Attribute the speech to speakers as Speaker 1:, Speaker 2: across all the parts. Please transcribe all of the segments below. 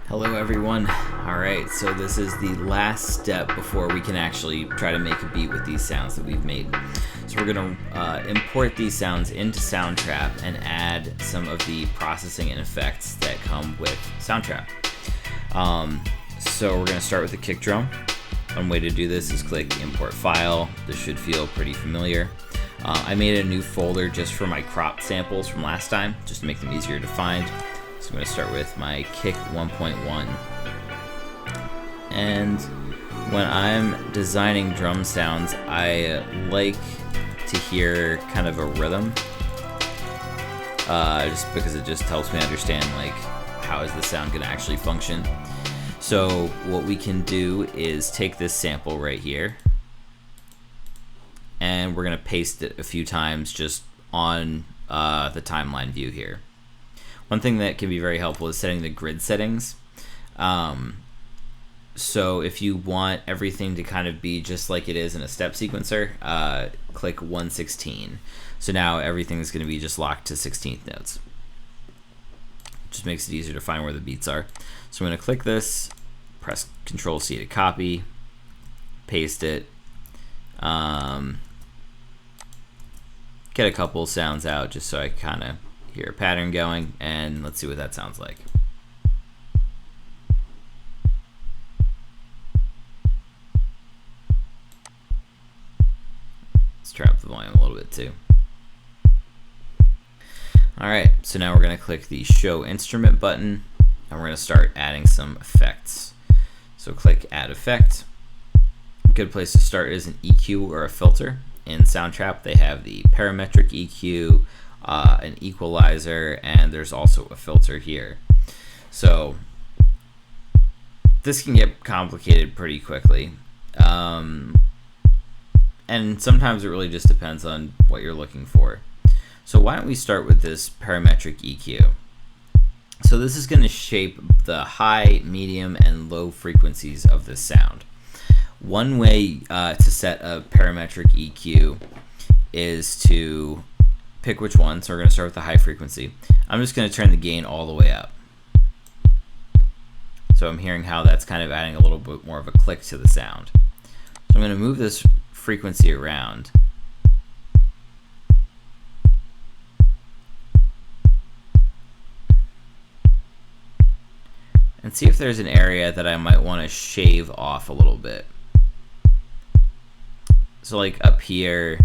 Speaker 1: Hello everyone. Alright, so this is the last step before we can actually try to make a beat with these sounds that we've made. So we're going to import these sounds into Soundtrap and add some of the processing and effects that come with Soundtrap. So we're going to start with the kick drum. One way to do this is click Import File. This should feel pretty familiar. I made a new folder just for my cropped samples from last time, just to make them easier to find. So I'm going to start with my kick 1.1. And when I'm designing drum sounds, I like to hear kind of a rhythm, just because it just helps me understand like how is the sound going to actually function. So what we can do is take this sample right here, and we're going to paste it a few times just on the timeline view here. One thing that can be very helpful is setting the grid settings. So if you want everything to kind of be just like it is in a step sequencer, click 116. So now everything's going to be just locked to 16th notes. Just makes it easier to find where the beats are. So I'm going to click this, press Control C to copy, paste it, get a couple sounds out just so I kind of hear a pattern going, and let's see what that sounds like. Let's turn up the volume a little bit too. Alright, so now we're going to click the Show Instrument button, and we're going to start adding some effects. So click Add Effect. A good place to start is an EQ or a filter. In Soundtrap, they have the Parametric EQ, an equalizer, and there's also a filter here. So this can get complicated pretty quickly, and sometimes it really just depends on what you're looking for. So why don't we start with this Parametric EQ. So this is going to shape the high, medium, and low frequencies of this sound. One way to set a parametric EQ is to pick which one. So we're going to start with the high frequency. I'm just going to turn the gain all the way up. So I'm hearing how that's kind of adding a little bit more of a click to the sound. So I'm going to move this frequency around. And see if there's an area that I might want to shave off a little bit. So like up here,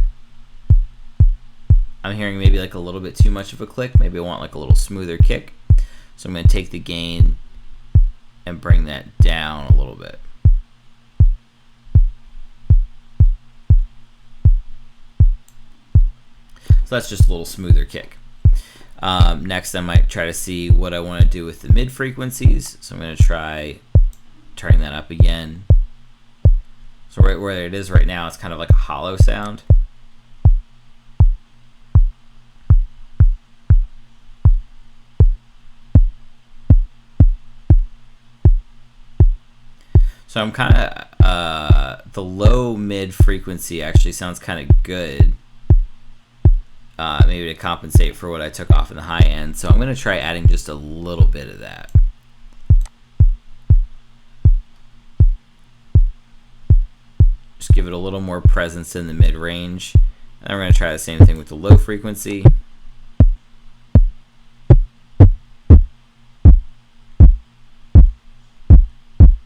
Speaker 1: I'm hearing maybe like a little bit too much of a click. Maybe I want like a little smoother kick. So I'm going to take the gain and bring that down a little bit. So that's just a little smoother kick. Next, I might try to see what I want to do with the mid frequencies. So I'm going to try turning that up again. So right where it is right now, it's kind of like a hollow sound. So I'm kind of, the low mid frequency actually sounds kind of good. Maybe to compensate for what I took off in the high end. So I'm going to try adding just a little bit of that. Just give it a little more presence in the mid range. And we're going to try the same thing with the low frequency.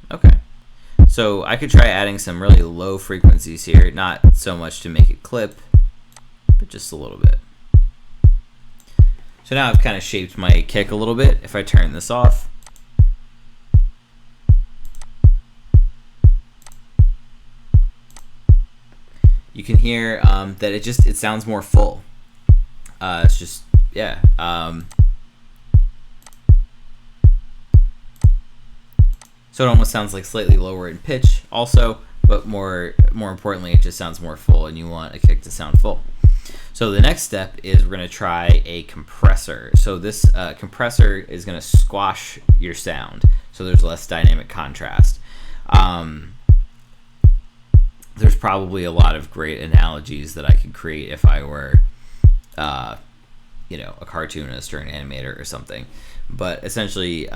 Speaker 1: Okay. So I could try adding some really low frequencies here, not so much to make it clip, but just a little bit. So now I've kind of shaped my kick a little bit. If I turn this off, you can hear that it sounds more full. It's just, yeah. So it almost sounds like slightly lower in pitch also, but more importantly, it just sounds more full, and you want a kick to sound full. So the next step is we're going to try a compressor. So this compressor is going to squash your sound, so there's less dynamic contrast. There's probably a lot of great analogies that I could create if I were, a cartoonist or an animator or something. But essentially,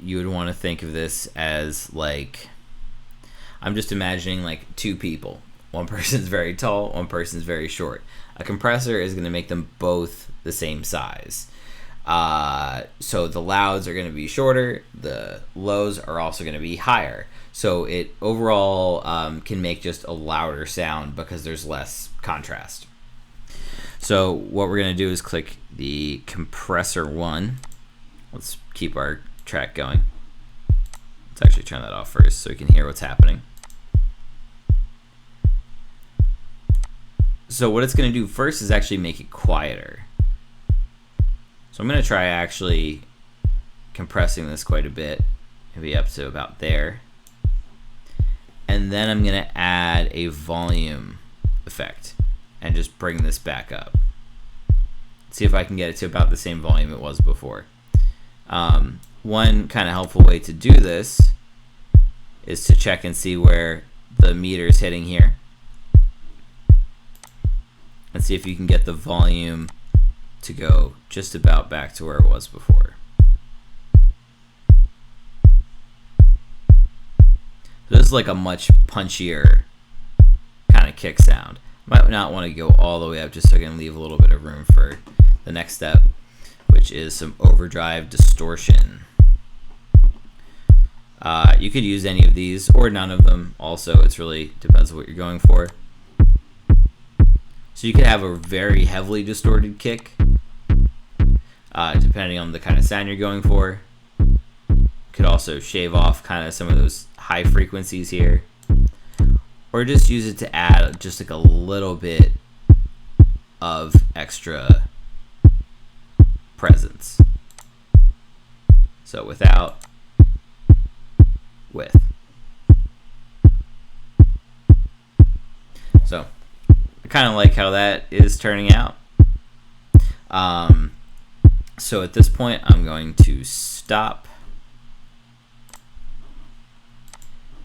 Speaker 1: you would want to think of this as like, I'm just imagining like two people. One person's very tall, one person's very short. A compressor is going to make them both the same size. So the louds are going to be shorter, the lows are also going to be higher. So it overall can make just a louder sound because there's less contrast. So what we're going to do is click the compressor one. Let's keep our track going. Let's actually turn that off first so we can hear what's happening. So what it's going to do first is actually make it quieter. So I'm going to try actually compressing this quite a bit, maybe up to about there. And then I'm going to add a volume effect and just bring this back up. See if I can get it to about the same volume it was before. One kind of helpful way to do this is to check and see where the meter is hitting here. And see if you can get the volume to go just about back to where it was before. This is like a much punchier kind of kick sound. Might not want to go all the way up just so I can leave a little bit of room for the next step, which is some overdrive distortion. You could use any of these or none of them. Also, it's really depends on what you're going for. So you could have a very heavily distorted kick, depending on the kind of sound you're going for. Could also shave off kind of some of those high frequencies here, or just use it to add just like a little bit of extra presence. So without, with. So I kind of like how that is turning out. So at this point, I'm going to stop.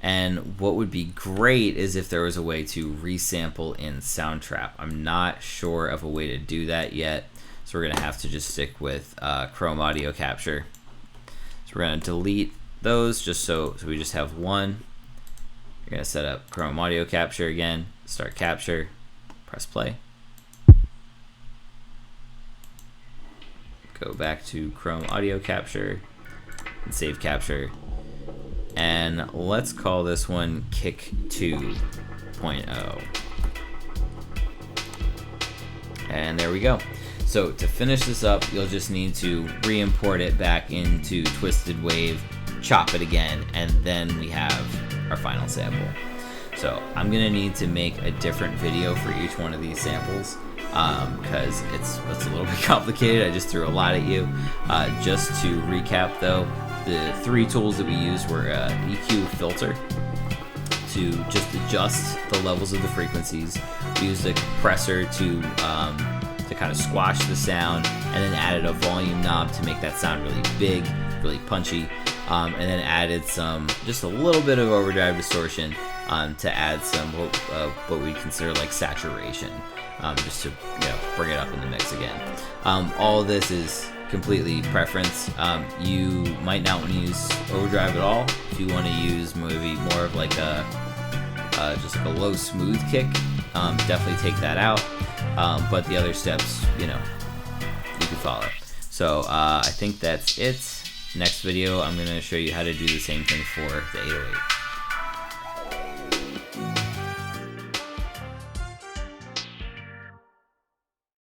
Speaker 1: And what would be great is if there was a way to resample in Soundtrap. I'm not sure of a way to do that yet, so we're going to have to just stick with Chrome Audio Capture. So we're going to delete those just so we just have one. You're going to set up Chrome Audio Capture again, start capture, press play. Go back to Chrome Audio Capture and save capture. And let's call this one Kick 2.0. And there we go. So to finish this up, you'll just need to re-import it back into Twisted Wave, chop it again, and then we have our final sample. So I'm gonna need to make a different video for each one of these samples because it's a little bit complicated. I just threw a lot at you. Just to recap though, the three tools that we used were EQ filter to just adjust the levels of the frequencies. We used a compressor to kind of squash the sound, and then added a volume knob to make that sound really big, really punchy, and then added just a little bit of overdrive distortion to add some what we consider like saturation, just to bring it up in the mix again. All of this is completely preference. You might not want to use overdrive at all. If you want to use maybe more of like just like a low smooth kick, definitely take that out. But the other steps, you can follow. So I think that's it. Next video, I'm going to show you how to do the same thing for the 808.